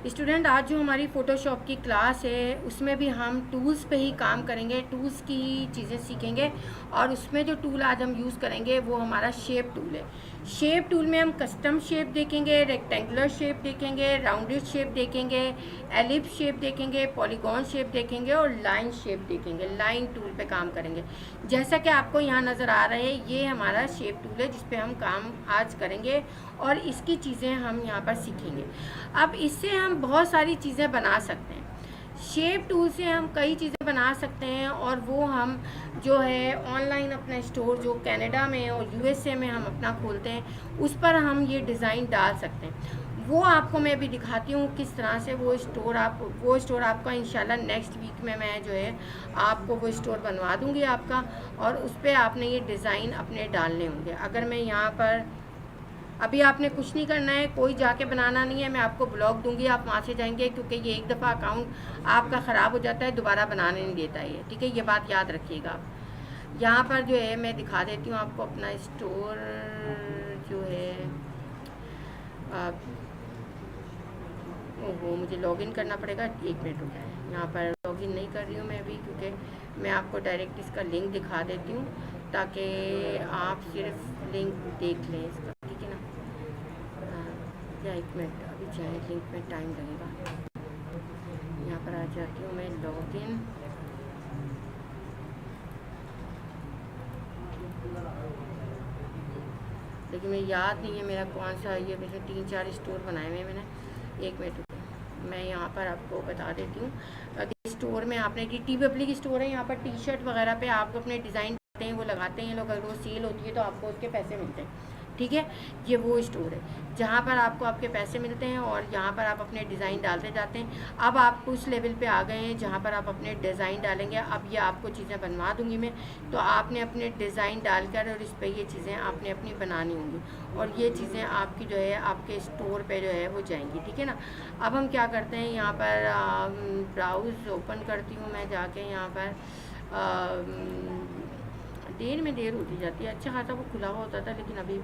Student, आज जो हमारी फ़ोटोशॉप की क्लास है उसमें भी हम टूल्स पे ही काम करेंगे, टूल्स की चीज़ें सीखेंगे। और उसमें जो टूल आज हम यूज़ करेंगे वो हमारा शेप टूल है। शेप टूल में हम कस्टम शेप देखेंगे, रेक्टेंगुलर शेप देखेंगे, राउंडेड शेप देखेंगे, एलिप्स शेप देखेंगे, पॉलीगॉन शेप देखेंगे और लाइन शेप देखेंगे। लाइन टूल पे काम करेंगे। जैसा कि आपको यहाँ नज़र आ रहा है, ये हमारा शेप टूल है जिस पे हम काम आज करेंगे और इसकी चीज़ें हम यहाँ पर सीखेंगे। अब इससे हम बहुत सारी चीज़ें बना सकते हैं। शेप टूल से हम कई चीज़ें बना सकते हैं और वो हम जो है ऑनलाइन अपना स्टोर जो कनाडा में और यूएसए में हम अपना खोलते हैं उस पर हम ये डिज़ाइन डाल सकते हैं। वो आपको मैं अभी दिखाती हूँ किस तरह से वो स्टोर आपका इंशाल्लाह नेक्स्ट वीक में मैं जो है आपको वो स्टोर बनवा दूँगी आपका, और उस पर आपने ये डिज़ाइन अपने डालने होंगे। अगर मैं यहाँ पर अभी आपने कुछ नहीं करना है, कोई जाके बनाना नहीं है, मैं आपको ब्लॉग दूंगी, आप वहाँ से जाएंगे, क्योंकि ये एक दफ़ा अकाउंट आपका ख़राब हो जाता है, दोबारा बनाने नहीं देता है। ठीक है, ये बात याद रखिएगा आप। यहाँ पर जो है मैं दिखा देती हूँ आपको अपना स्टोर जो है। ओहो, मुझे लॉगिन करना पड़ेगा, 1 मिनट हो गया है। यहाँ पर लॉगिन नहीं कर रही हूँ मैं अभी, क्योंकि मैं आपको डायरेक्ट इसका लिंक दिखा देती हूँ ताकि आप सिर्फ लिंक देख लें इसका। ठीक है ना, या 1 मिनट अभी जाए, लिंक में टाइम लगेगा। यहाँ पर आ जाती हूँ मैं, लॉगिन। लेकिन मैं याद नहीं है मेरा कौन सा, ये वैसे 3-4 स्टोर बनाए हुए हैं मैंने। 1 मिनट मैं यहाँ पर आपको बता देती हूँ। स्टोर में आपने टी पब्लिक स्टोर है, यहाँ पर टी शर्ट वगैरह पे आप अपने डिज़ाइन हैं वो लगाते हैं लोग, अगर वो सेल होती है तो आपको उसके पैसे मिलते हैं। ठीक है, ये वो स्टोर है जहाँ पर आपको आपके पैसे मिलते हैं और यहाँ पर आप अपने डिज़ाइन डालते जाते हैं। अब आप उस लेवल पे आ गए हैं जहाँ पर आप अपने डिज़ाइन डालेंगे। अब ये आपको चीज़ें बनवा दूँगी मैं, तो आपने अपने डिज़ाइन डालकर और इस पर ये चीज़ें आपने अपनी बनानी होंगी और ये चीज़ें आपकी जो है आपके स्टोर पे जो है वो जाएंगी। ठीक है ना, अब हम क्या करते हैं, यहाँ पर ब्राउज़ ओपन करती हूँ मैं जाके। यहाँ पर देर में देर होती जाती है। अच्छा खासा वो खुला हुआ होता था, लेकिन अभी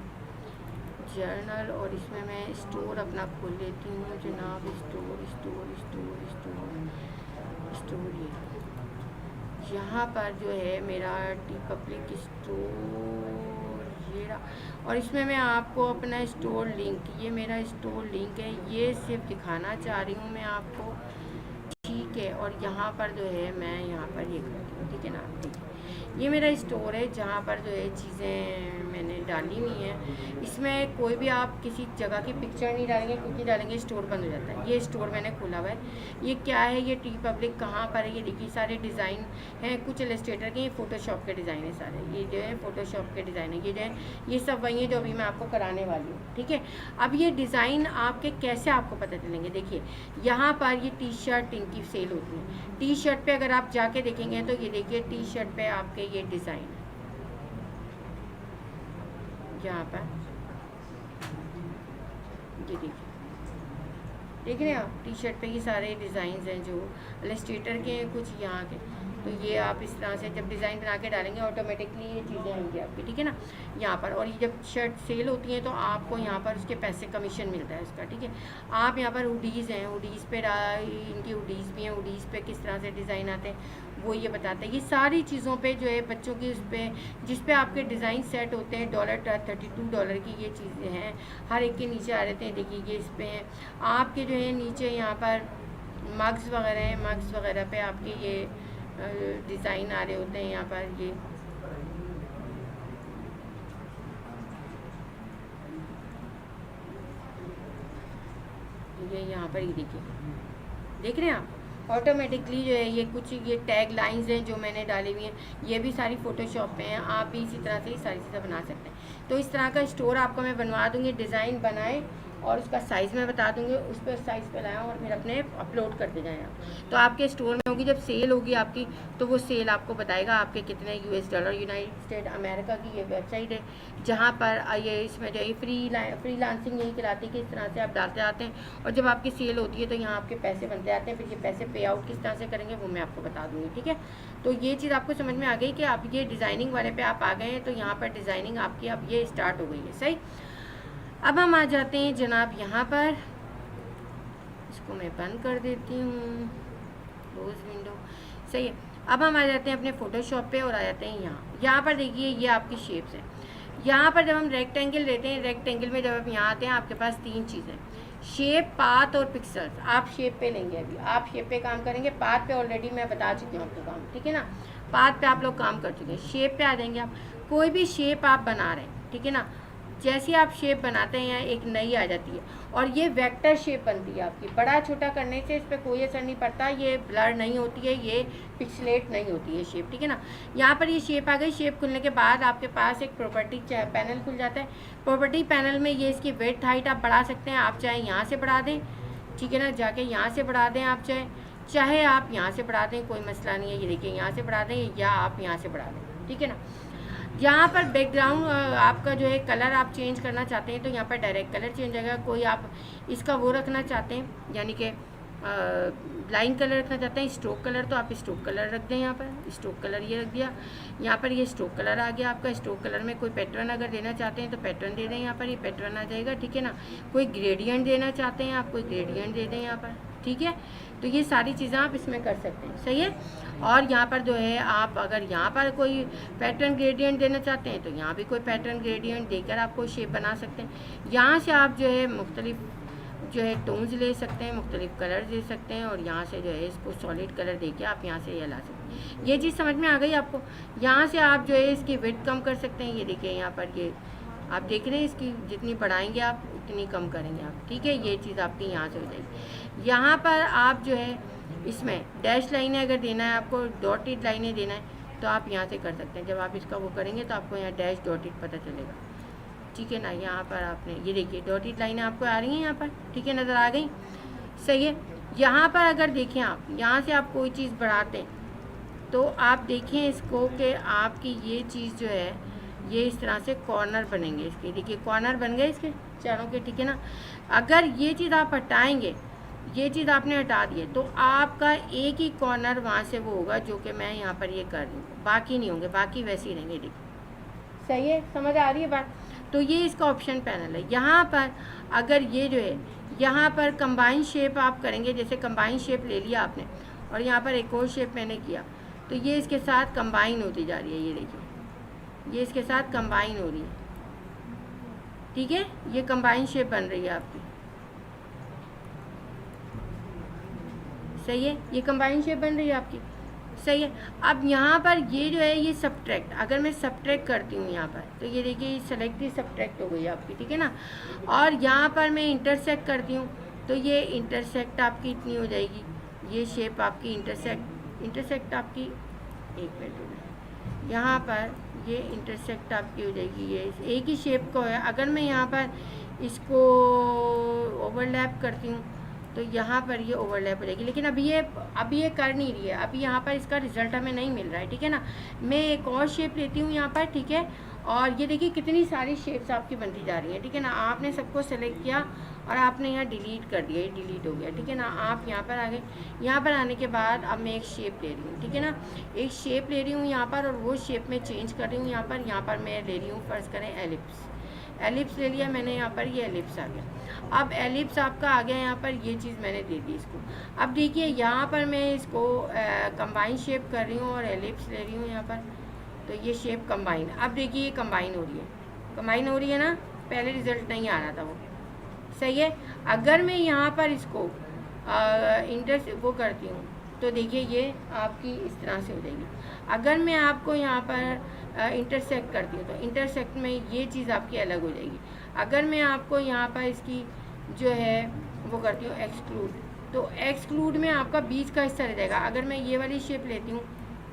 जर्नल और इसमें मैं स्टोर अपना खोल लेती हूँ जनाब। Store store store store store ये यहाँ पर जो है मेरा टी पब्लिक स्टोर ये रहा, और इसमें मैं आपको अपना स्टोर लिंक, ये मेरा स्टोर लिंक है, ये सिर्फ दिखाना चाह रही हूँ मैं आपको। ठीक है, और यहाँ पर जो है मैं यहाँ पर ये करती हूँ। ठीक है ना, ठीक है, ये मेरा स्टोर है जहाँ पर जो है चीज़ें मैंने डाली हुई हैं। इसमें कोई भी आप किसी जगह की पिक्चर नहीं डालेंगे, क्योंकि डालेंगे स्टोर बंद हो जाता है। ये स्टोर मैंने खोला हुआ है। ये क्या है, ये टी पब्लिक कहाँ पर है, ये देखिए सारे डिज़ाइन हैं, कुछ इलस्ट्रेटर के, ये फ़ोटोशॉप के डिज़ाइन है सारे। ये जो है फ़ोटोशॉप के डिज़ाइन है, ये जो है ये सब वही है जो अभी मैं आपको कराने वाली हूँ। ठीक है, अब ये डिज़ाइन आपके कैसे आपको पता चलेंगे, देखिए यहाँ पर ये टी शर्ट इनकी सेल होती है। टी शर्ट पे अगर आप जाके देखेंगे तो ये देखिए टी शर्ट पे आपके ये डिज़ाइन है, यहाँ पर ये देखिए, देख रहे हैं आप, टी शर्ट पे ये सारे डिज़ाइन हैं जो इलस्ट्रेटर के हैं, कुछ यहाँ के। तो ये आप इस तरह से जब डिज़ाइन बना के डालेंगे ऑटोमेटिकली ये चीज़ें आएंगी आपकी। ठीक है ना, यहाँ पर, और ये जब शर्ट सेल होती हैं तो आपको यहाँ पर उसके पैसे कमीशन मिलता है उसका। ठीक है, आप यहाँ पर हुडीज़ हैं, हुडीज़ पे इनकी हुडीज़ भी हैं, हुडीज़ पे किस तरह से डिज़ाइन आते हैं वो ये बताते हैं। ये सारी चीज़ों पे जो है बच्चों की उस पर जिस पे आपके डिज़ाइन सेट होते हैं, $32 की ये चीज़ें हैं, हर एक के नीचे आ रहते हैं। देखिए ये इस पर हैं आपके जो है नीचे यहाँ पर मग्स वगैरह हैं, मग्स वगैरह पे आपके ये डिज़ाइन आ रहे होते हैं। यहाँ पर ये यहाँ पर ही देखिए, देख रहे हैं आप, ऑटोमेटिकली जो है ये कुछ ये टैग लाइंस हैं जो मैंने डाली हुई हैं, ये भी सारी फ़ोटोशॉप पे हैं। आप भी इसी तरह से ही सारी चीज़ें बना सकते हैं। तो इस तरह का स्टोर आपको मैं बनवा दूँगी, डिज़ाइन बनाए और उसका साइज़ मैं बता दूँगी, उस पर साइज़ पे लाएँ और फिर अपने अपलोड करते जाएँ आप। तो आपके स्टोर में होगी, जब सेल होगी आपकी तो वो सेल आपको बताएगा आपके कितने $US। यूनाइटेड स्टेट अमेरिका की ये वेबसाइट है जहाँ पर ये इसमें जो है फ्रीलांसिंग यही कहलाती है कि इस तरह से आप डालते आते हैं और जब आपकी सेल होती है तो यहाँ आपके पैसे बनते आते हैं। फिर ये पैसे पे आउट किस तरह से करेंगे वो मैं आपको बता दूँगी। ठीक है, तो ये चीज़ आपको समझ में आ गई कि आप ये डिज़ाइनिंग वाले पे आप आ गए हैं, तो यहाँ पर डिज़ाइनिंग आपकी अब ये स्टार्ट हो गई है। सही, अब हम आ जाते हैं जनाब यहाँ पर इसको मैं बंद कर देती हूँ, क्लोज विंडो। सही है, अब हम आ जाते हैं अपने फ़ोटोशॉप पे और आ जाते हैं यहाँ पर देखिए ये आपकी शेप्स हैं। यहाँ पर जब हम रेक्टेंगल लेते हैं, रेक्टेंगल में जब आप यहाँ आते हैं आपके पास 3 चीज़ें, शेप, पाथ और पिक्सल्स। आप शेप पे लेंगे, अभी आप शेप पे काम करेंगे, पाथ पे ऑलरेडी मैं बता चुकी हूँ आपको काम, ठीक है ना। पाथ पे आप लोग काम कर चुके हैं, शेप पे आ जाएंगे आप। कोई भी शेप आप बना रहे हैं, ठीक है ना, जैसे आप शेप बनाते हैं यहाँ एक नई आ जाती है और ये वेक्टर शेप बनती है आपकी। बड़ा छोटा करने से इस पर कोई असर नहीं पड़ता, ये ब्लर नहीं होती है, ये पिक्सलेट नहीं होती है शेप, ठीक है ना। यहाँ पर ये शेप आ गई। शेप खुलने के बाद आपके पास एक प्रॉपर्टी पैनल खुल जाता है। प्रॉपर्टी पैनल में ये इसकी विड्थ हाइट आप बढ़ा सकते हैं, आप चाहे यहाँ से बढ़ा दें, ठीक है ना, जाके यहाँ से बढ़ा दें, आप चाहे आप यहाँ से बढ़ा दें, कोई मसला नहीं है। ये देखिए यहाँ से बढ़ा दें या आप यहाँ से बढ़ा दें, ठीक है ना। यहाँ पर बैकग्राउंड आपका जो है कलर आप चेंज करना चाहते हैं तो यहाँ पर डायरेक्ट कलर चेंज आएगा। कोई आप इसका वो रखना चाहते हैं यानी कि लाइन कलर रखना चाहते हैं, स्ट्रोक कलर, तो आप स्ट्रोक कलर रख दें। यहाँ पर स्ट्रोक कलर ये रख दिया, यहाँ पर ये स्ट्रोक कलर आ गया आपका। स्ट्रोक कलर में कोई पैटर्न अगर देना चाहते हैं तो पैटर्न दे दें, यहाँ पर ये पैटर्न आ जाएगा, ठीक है ना। कोई ग्रेडियंट देना चाहते हैं आप, कोई ग्रेडियंट दे दें यहाँ पर, ठीक है। तो ये सारी चीज़ें आप इसमें कर सकते हैं, सही है। और यहाँ पर जो है आप अगर यहाँ पर कोई पैटर्न ग्रेडियंट देना चाहते हैं तो यहाँ भी कोई पैटर्न ग्रेडियंट देकर आप कोई शेप बना सकते हैं। यहाँ से आप जो है मुख्तलिफ जो है टोन्स ले सकते हैं, मुख्तलिफ कलर दे सकते हैं और यहाँ से जो है इसको सॉलिड कलर देके आप यहाँ से ये ला सकते हैं। ये चीज़ समझ में आ गई आपको। यहाँ से आप जो है इसकी विड्थ कम कर सकते हैं। ये देखिए यहाँ पर ये आप देख रहे हैं, इसकी जितनी बढ़ाएंगे आप उतनी कम करेंगे आप, ठीक है। ये चीज़ आपकी यहाँ से हो जाएगी। यहाँ पर आप जो है इसमें डैश लाइनें अगर देना है आपको, डॉटेड लाइनें देना है तो आप यहाँ से कर सकते हैं। जब आप इसका वो करेंगे तो आपको यहाँ डैश डॉटेड पता चलेगा, ठीक है ना। यहाँ पर आपने ये देखिए डॉटेड लाइनें आपको आ रही हैं यहाँ पर, ठीक है, नज़र आ गई, सही है। यहाँ पर अगर देखें आप यहाँ से आप कोई चीज़ बढ़ाते हैं तो आप देखें इसको कि आपकी ये चीज़ जो है ये इस तरह से कॉर्नर बनेंगे इसके, देखिए कॉर्नर बन गए इसके चारों के, ठीक है ना। अगर ये चीज़ आप हटाएंगे, ये चीज़ आपने हटा दी है तो आपका एक ही कॉर्नर वहाँ से वो होगा जो कि मैं यहाँ पर ये कर रही हूँ, बाकी नहीं होंगे, बाकी वैसे ही रहेंगे, देखिए, सही है, समझ आ रही है बात। तो ये इसका ऑप्शन पैनल है। यहाँ पर अगर ये जो है यहाँ पर कंबाइन शेप आप करेंगे, जैसे कंबाइन शेप ले लिया आपने और यहाँ पर एक और शेप मैंने किया तो ये इसके साथ कंबाइन होती जा रही है, ये देखिए ये इसके साथ कंबाइन हो रही है, ठीक है। ये कंबाइन शेप बन रही है आपकी, सही है, ये कंबाइन शेप बन रही है आपकी, सही है। अब यहाँ पर ये जो है ये सब्ट्रैक्ट, अगर मैं सब्ट्रैक्ट करती हूँ यहाँ पर तो ये देखिए सेलेक्ट ही सब्ट्रैक्ट हो गई आपकी, ठीक है ना। और यहाँ पर मैं इंटरसेक्ट करती हूँ तो ये इंटरसेक्ट आपकी इतनी हो जाएगी, ये शेप आपकी इंटरसेक्ट आपकी, एक मिनट, यहाँ पर ये इंटरसेक्ट आपकी हो जाएगी, ये एक ही शेप को है। अगर मैं यहाँ पर इसको ओवरलैप करती हूँ तो यहाँ पर ये ओवरलैप हो जाएगी, लेकिन अभी ये कर नहीं रही है, अभी यहाँ पर इसका रिजल्ट हमें नहीं मिल रहा है, ठीक है ना। मैं एक और शेप लेती हूँ यहाँ पर, ठीक है, और ये देखिए कितनी सारी शेप्स आपकी बनती जा रही है, ठीक है ना। आपने सबको सेलेक्ट किया और आपने यहाँ डिलीट कर दिया, ये डिलीट हो गया, ठीक है ना। आप यहाँ पर आ गए, यहाँ पर आने के बाद अब मैं एक शेप ले रही हूँ, ठीक है ना, एक शेप ले रही हूँ यहाँ पर और वो शेप में चेंज कर रही हूँ। यहाँ पर मैं ले रही हूँ, फर्ज करें एलिप्स ले लिया मैंने, यहाँ पर ये एलिप्स आ गया। अब एलिप्स आपका आ गया, यहाँ पर ये चीज़ मैंने दे दी इसको। अब देखिए यहाँ पर मैं इसको कंबाइन शेप कर रही हूँ और एलिप्स ले रही हूँ यहाँ पर, तो ये शेप कंबाइन, अब देखिए ये कंबाइन हो रही है ना, पहले रिजल्ट नहीं आ रहा था वो, सही है। अगर मैं यहाँ पर इसको वो करती हूँ तो देखिए ये आपकी इस तरह से हो जाएगी। अगर मैं आपको यहाँ पर इंटरसेक्ट करती हूँ तो इंटरसेक्ट में ये चीज़ आपकी अलग हो जाएगी। अगर मैं आपको यहाँ पर इसकी जो है वो करती हूँ एक्सक्लूड, तो एक्सक्लूड में आपका बीच का हिस्सा रह जाएगा। अगर मैं ये वाली शेप लेती हूँ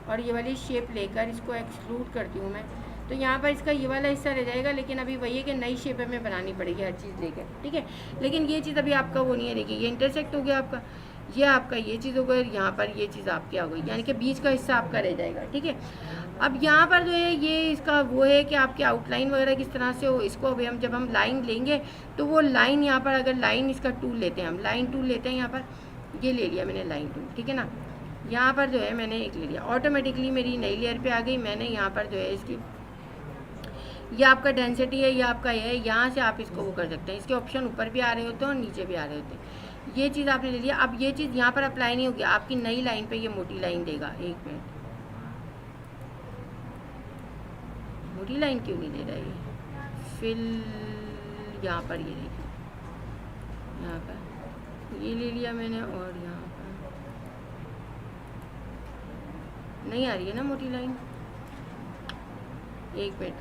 और ये वाली शेप लेकर इसको एक्सक्लूड करती हूँ मैं, तो यहाँ पर इसका ये वाला हिस्सा रह जाएगा, लेकिन अभी वही है कि नई शेप हमें बनानी पड़ेगी हर चीज़ लेकर, ठीक है। लेकिन ये चीज़ अभी आपका वो नहीं है, देखिए ये इंटरसेक्ट हो गया आपका, ये आपका ये चीज़ हो गई, यहाँ पर ये चीज़ आपकी आ गई, यानी कि बीच का हिस्सा आपका रह जाएगा, ठीक है। अब यहाँ पर जो है ये इसका वो है कि आपकी आउटलाइन वगैरह किस तरह से हो, इसको अभी जब हम लाइन लेंगे तो वो लाइन यहाँ पर, अगर लाइन इसका टूल लेते हैं, हम लाइन टूल लेते हैं, यहाँ पर ये ले लिया मैंने लाइन टूल, ठीक है ना। यहाँ पर जो है मैंने एक ले लिया, ऑटोमेटिकली मेरी नई लेयर पे आ गई। मैंने यहाँ पर जो है इसकी, ये आपका डेंसिटी है, ये आपका ये है, यहाँ से आप इसको वो कर सकते हैं। इसके ऑप्शन ऊपर भी आ रहे होते हैं और नीचे भी आ रहे होते हैं। ये चीज़ आपने ले लिया। अब ये चीज़ यहाँ पर अप्लाई नहीं होगी, आपकी नई लाइन पे ये मोटी लाइन देगा। एक मिनट, मोटी लाइन क्यों नहीं दे रहा ये? फिल यहाँ पर ये देखिए, यहाँ पर ये ले लिया मैंने, और यहाँ पर नहीं आ रही है ना मोटी लाइन। एक मिनट,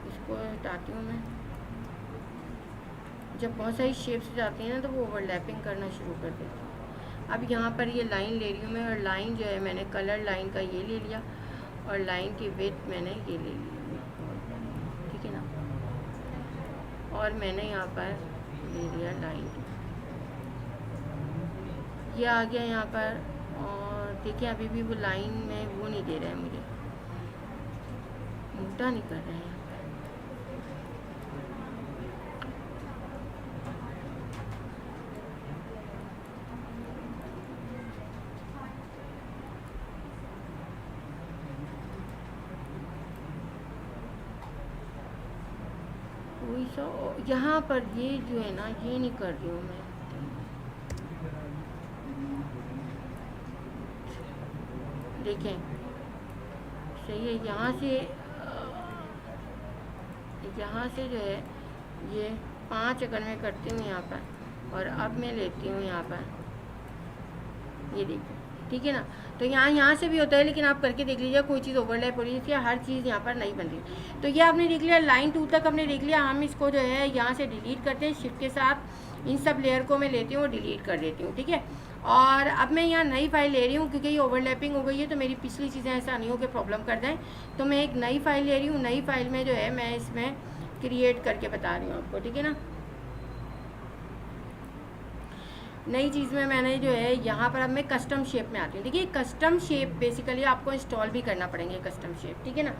इसको हटाती हूँ मैं। जब बहुत सारी शेप्स जाती हैं ना तो वो ओवरलैपिंग करना शुरू कर देती है। अब यहाँ पर ये लाइन ले रही हूँ मैं, और लाइन जो है मैंने कलर लाइन का ये ले लिया, और लाइन की विड्थ मैंने ये ले ली, ठीक है ना। और मैंने यहाँ पर ले लिया लाइन, ये आ गया यहाँ पर। और देखिए अभी भी वो लाइन में वो नहीं दे रहा है मुझे, मोटा नहीं कर रहा है। कोई सा यहाँ पर ये जो है ना, ये नहीं कर रही हूँ मैं। देखें सही है, यहाँ से जो है ये 5 अगर मैं करती हूँ यहाँ पर, और अब मैं लेती हूँ यहाँ पर, ये देखिए, ठीक है ना। तो यहाँ से भी होता है, लेकिन आप करके देख लीजिए, कोई चीज़ ओवरलैप हो रही है, हर चीज़ यहाँ पर नहीं बन रही। तो ये आपने देख लिया, लाइन 2 तक हमने देख लिया। हम इसको जो है यहाँ से डिलीट करते हैं, शिफ्ट के साथ इन सब लेयर को मैं लेती हूँ और डिलीट कर देती हूँ, ठीक है। और अब मैं यहाँ नई फाइल ले रही हूँ, क्योंकि ये ओवरलैपिंग हो गई है, तो मेरी पिछली चीज़ें ऐसा नहीं हो कि प्रॉब्लम कर दें। तो मैं एक नई फाइल ले रही हूँ, नई फाइल में जो है मैं इसमें क्रिएट करके बता रही हूँ आपको, ठीक है ना। नई चीज़ में मैंने जो है यहाँ पर, अब मैं कस्टम शेप में आती हूँ। देखिए कस्टम शेप बेसिकली आपको इंस्टॉल भी करना पड़ेंगे, कस्टम शेप, ठीक है ना।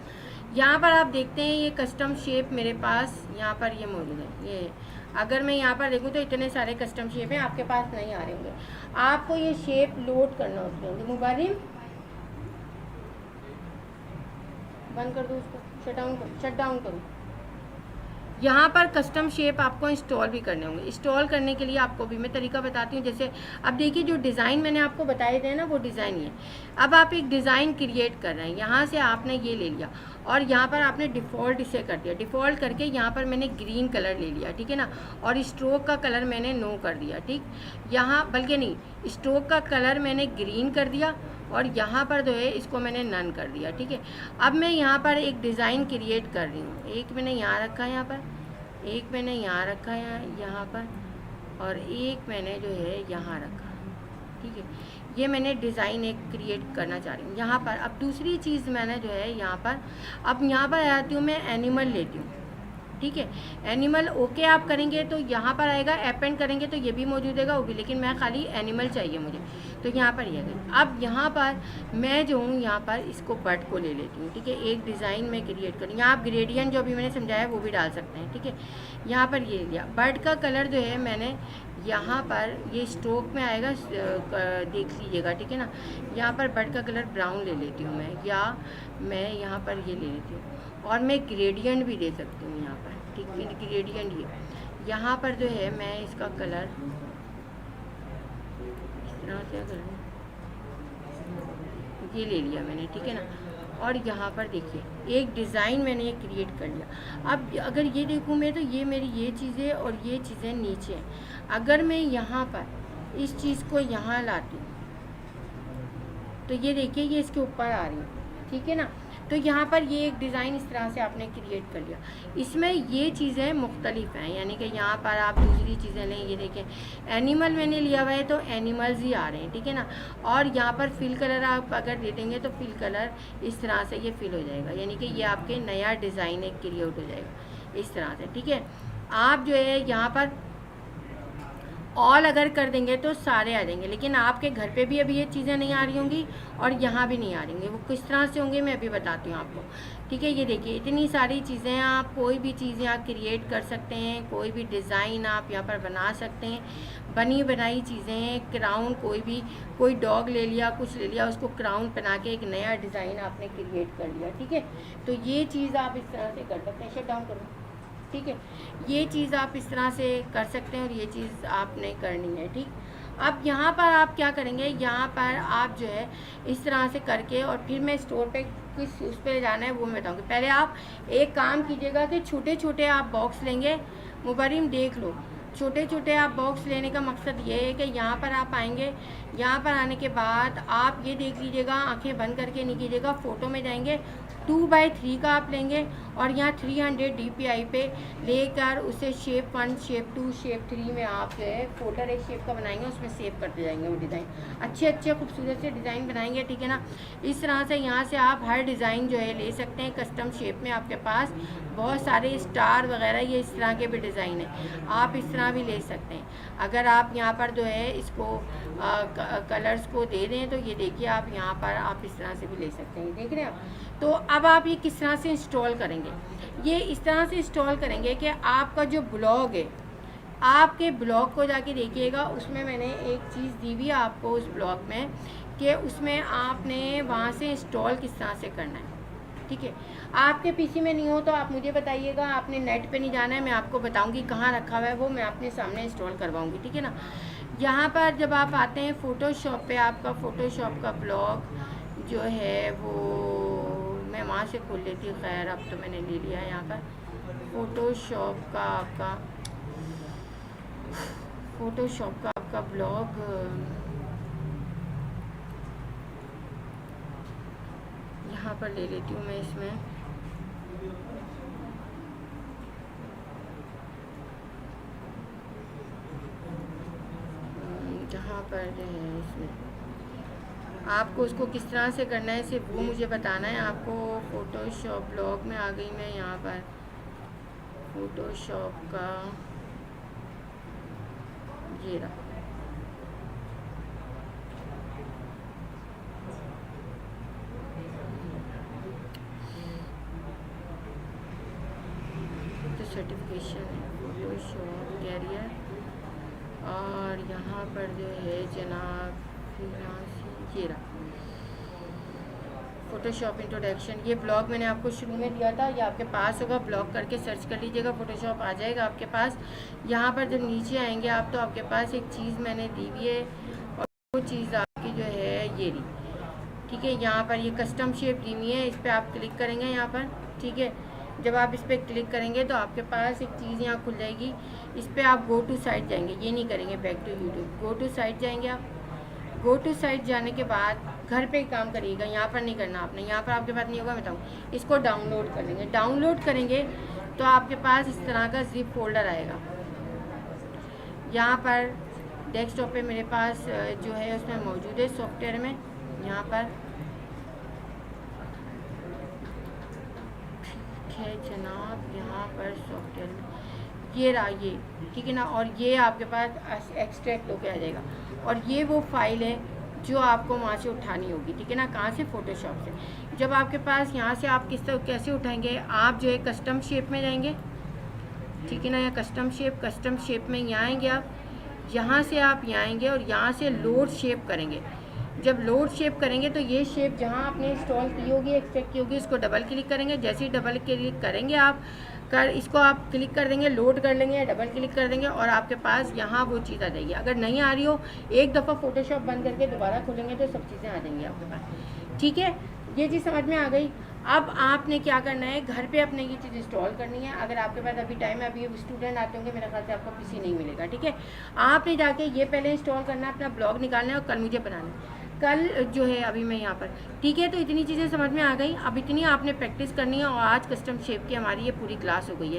यहाँ पर आप देखते हैं ये कस्टम शेप मेरे पास यहाँ पर ये मौजूद है। ये अगर मैं यहाँ पर देखूँ तो इतने सारे कस्टम शेप हैं, आपके पास नहीं आ रहे होंगे। आपको ये शेप लोड करना होते होंगे। मुबारिम बंद कर दो उसको, शट डाउन करो। यहाँ पर कस्टम शेप आपको इंस्टॉल भी करने होंगे। इंस्टॉल करने के लिए आपको भी मैं तरीका बताती हूँ। जैसे अब देखिए जो डिज़ाइन मैंने आपको बताए थे ना, वो डिज़ाइन ये। अब आप एक डिज़ाइन क्रिएट कर रहे हैं, यहाँ से आपने ये ले लिया और यहाँ पर आपने डिफ़ॉल्ट इसे कर दिया। डिफ़ॉल्ट करके यहाँ पर मैंने ग्रीन कलर ले लिया, ठीक है ना। और स्ट्रोक का कलर मैंने नो कर दिया, ठीक। यहाँ बल्कि नहीं, स्ट्रोक का कलर मैंने ग्रीन कर दिया और यहाँ पर जो है इसको मैंने नन कर दिया, ठीक है। अब मैं यहाँ पर एक डिज़ाइन क्रिएट कर रही हूँ। एक मैंने यहाँ रखा है, यहाँ पर एक मैंने यहाँ रखा है, यहाँ पर, और एक मैंने जो है यहाँ रखा, ठीक है। ये मैंने डिज़ाइन एक क्रिएट करना चाह रही हूँ यहाँ पर। अब दूसरी चीज़ मैंने जो है यहाँ पर, अब यहाँ पर आती हूँ मैं, एनिमल लेती हूँ, ठीक है। एनिमल ओके आप करेंगे तो यहाँ पर आएगा, अपेंड करेंगे तो ये भी मौजूद है वो भी, लेकिन मैं खाली एनिमल चाहिए मुझे, तो यहाँ पर ये गई। अब यहाँ पर मैं जो हूँ यहाँ पर इसको बर्ड को ले लेती हूँ, ठीक है। एक डिज़ाइन में क्रिएट करूँ, यहाँ आप ग्रेडियंट जो भी मैंने समझाया वो भी डाल सकते हैं, ठीक है। यहाँ पर ये लिया। बर्ड का कलर जो है मैंने यहाँ पर, ये स्ट्रोक में आएगा, देख लीजिएगा, ठीक है ना। यहाँ पर बर्ड का कलर ब्राउन ले लेती हूँ मैं, या मैं यहाँ पर ये ले लेती हूँ, और मैं ग्रेडियंट भी दे सकती हूँ यहाँ पर, ठीक है। ग्रेडियंट ये यहाँ पर जो है मैं इसका कलर इस तरह से कर लूँ, ये ले लिया मैंने, ठीक है ना। और यहाँ पर देखिए एक डिज़ाइन मैंने ये क्रिएट कर लिया। अब अगर ये देखूँ मैं तो ये मेरी ये चीज़ें और ये चीज़ें नीचे हैं। अगर मैं यहाँ पर इस चीज़ को यहाँ लाती हूँ तो ये देखिए ये इसके ऊपर आ रही है, ठीक है ना। तो यहाँ पर ये एक डिज़ाइन इस तरह से आपने क्रिएट कर लिया। इसमें ये चीज़ें मुख्तलिफ हैं, यानी कि यहाँ पर आप दूसरी चीज़ें लें। ये देखें एनिमल मैंने लिया हुआ है तो एनिमल्स ही आ रहे हैं, ठीक है ना। और यहाँ पर फिल कलर आप अगर दे देंगे तो फिल कलर इस तरह से ये फिल हो जाएगा, यानी कि ये आपके नया डिज़ाइन एक क्रिएट हो जाएगा इस तरह से, ठीक है। आप जो है यहाँ पर ऑल अगर कर देंगे तो सारे आ जाएंगे, लेकिन आपके घर पे भी अभी ये चीज़ें नहीं आ रही होंगी और यहाँ भी नहीं आ रही होंगी। वो किस तरह से होंगे मैं अभी बताती हूँ आपको, ठीक है। ये देखिए इतनी सारी चीज़ें, आप कोई भी चीज़ यहाँ क्रिएट कर सकते हैं, कोई भी डिज़ाइन आप यहाँ पर बना सकते हैं। बनी बनाई चीज़ें हैं, क्राउन कोई डॉग ले लिया, कुछ ले लिया, उसको क्राउन बना के एक नया डिज़ाइन आपने क्रिएट कर लिया, ठीक है। तो ये चीज़ आप इस तरह से कर सकते हैं। शट डाउन करो, ठीक है। ये चीज़ आप इस तरह से कर सकते हैं और ये चीज़ आपने करनी है, ठीक। अब यहाँ पर आप क्या करेंगे, यहाँ पर आप जो है इस तरह से करके, और फिर मैं स्टोर पे किस उस पर जाना है वो मैं बताऊँगी। पहले आप एक काम कीजिएगा कि छोटे छोटे आप बॉक्स लेंगे। मुबरिम देख लो, छोटे छोटे आप बॉक्स लेने का मकसद ये है कि यहाँ पर आप आएंगे, यहाँ पर आने के बाद आप ये देख लीजिएगा, आंखें बंद करके नहीं कीजिएगा, फ़ोटो में जाएंगे, 2x3 का आप लेंगे और यहाँ 300 DPI पे लेकर उसे शेप 1, शेप 2, शेप 3 में आप जो है फोल्डर एक शेप का बनाएंगे, उसमें सेव करते जाएंगे वो डिज़ाइन। अच्छे अच्छे खूबसूरत से डिज़ाइन बनाएंगे, ठीक है ना। इस तरह से यहाँ से आप हर डिज़ाइन जो है ले सकते हैं कस्टम शेप में। आपके पास बहुत सारे स्टार वगैरह ये इस तरह के भी डिज़ाइन हैं, आप इस तरह भी ले सकते हैं। अगर आप यहाँ पर जो है इसको कलर्स को दे दें तो ये देखिए आप यहाँ पर आप इस तरह से भी ले सकते हैं, देख रहे हैं आप। तो अब आप ये किस तरह से इंस्टॉल करेंगे, ये इस तरह से इंस्टॉल करेंगे कि आपका जो ब्लॉग है, आपके ब्लॉग को जाके देखिएगा, उसमें मैंने एक चीज़ दी हुई है आपको उस ब्लॉग में कि उसमें आपने वहाँ से इंस्टॉल किस तरह से करना है, ठीक है। आपके पीसी में नहीं हो तो आप मुझे बताइएगा, आपने नेट पे नहीं जाना है, मैं आपको बताऊंगी कहाँ रखा हुआ है, वो मैं अपने सामने इंस्टॉल करवाऊंगी, ठीक है ना। यहाँ पर जब आप आते हैं फ़ोटोशॉप पे, आपका फ़ोटोशॉप का ब्लॉग जो है वो मैं वहाँ से खोल लेती हूँ। खैर अब तो मैंने ले लिया है यहाँ पर फ़ोटोशॉप का आपका ब्लॉग। यहाँ पर ले लेती हूँ मैं इसमें। जहाँ पर जो है इसमें आपको उसको किस तरह से करना है सिर्फ वो मुझे बताना है आपको। फ़ोटोशॉप ब्लॉग में आ गई मैं, यहाँ पर फ़ोटोशॉप का ये रहा, तो सर्टिफिकेशन है फ़ोटोशॉप कैरियर, और यहाँ पर जो है जनाब ये रहा फ़ोटोशॉप इंट्रोडक्शन। ये ब्लॉग मैंने आपको शुरू में दिया था, ये आपके पास होगा, ब्लॉग करके सर्च कर लीजिएगा, फ़ोटोशॉप आ जाएगा आपके पास। यहाँ पर जब नीचे आएंगे आप तो आपके पास एक चीज़ मैंने दी हुई है, और वो चीज़ आपकी जो है ये रही, ठीक है। यहाँ पर ये कस्टम शेप दी हुई है, इस पर आप क्लिक करेंगे यहाँ पर, ठीक है। जब आप इस पर क्लिक करेंगे तो आपके पास एक चीज़ यहाँ खुल जाएगी, इस पर आप गो टू साइट जाएंगे, ये नहीं करेंगे back to YouTube, go to site जाएंगे आप। गो टू साइट जाने के बाद घर पे काम करिएगा, यहाँ पर नहीं करना आपने, यहाँ पर आपके पास नहीं होगा, मैं बताऊँ। इसको डाउनलोड कर लेंगे, डाउनलोड करेंगे तो आपके पास इस तरह का जिप फोल्डर आएगा। यहाँ पर डेस्कटॉप पे मेरे पास जो है उसमें मौजूद है सॉफ्टवेयर में, यहाँ पर है जनाब, यहाँ पर सॉफ्टवेयर में ये रहा ये, ठीक है ना। और ये आपके पास एक्सट्रैक्ट होके आ जाएगा, और ये वो फाइल है जो आपको वहाँ से उठानी होगी, ठीक है ना। कहाँ से, फ़ोटोशॉप से। जब आपके पास यहाँ से आप कैसे उठाएंगे, आप जो है कस्टम शेप में जाएंगे, ठीक है ना, या कस्टम शेप में यहाँ आएंगे आप, यहाँ से आप यहाँ आएंगे और यहाँ से लोड शेप करेंगे। जब लोड शेप करेंगे तो ये शेप जहाँ आपने इंस्टॉल की होगी, एक्सट्रैक्ट की होगी, इसको डबल क्लिक करेंगे। जैसे ही डबल क्लिक करेंगे आप इसको आप क्लिक कर देंगे, लोड कर लेंगे, डबल क्लिक कर देंगे और आपके पास यहाँ वो चीज़ आ जाएगी। अगर नहीं आ रही हो, एक दफ़ा फ़ोटोशॉप बंद करके दोबारा खोलेंगे तो सब चीज़ें आ जाएंगी आपके पास, ठीक है। ये चीज़ समझ में आ गई। अब आपने क्या करना है, घर पे अपने ये चीज़ इंस्टॉल करनी है। अगर आपके पास अभी टाइम है, अभी स्टूडेंट आते होंगे, मेरे ख्याल से आपको पीसी नहीं मिलेगा, ठीक है। आपने जाके ये पहले इंस्टॉल करना है, अपना ब्लॉग निकालना है और कल मुझे बनाना है, कल जो है अभी मैं यहाँ पर, ठीक है। तो इतनी चीज़ें समझ में आ गई। अब इतनी आपने प्रैक्टिस करनी है और आज कस्टम शेप की हमारी ये पूरी क्लास हो गई है।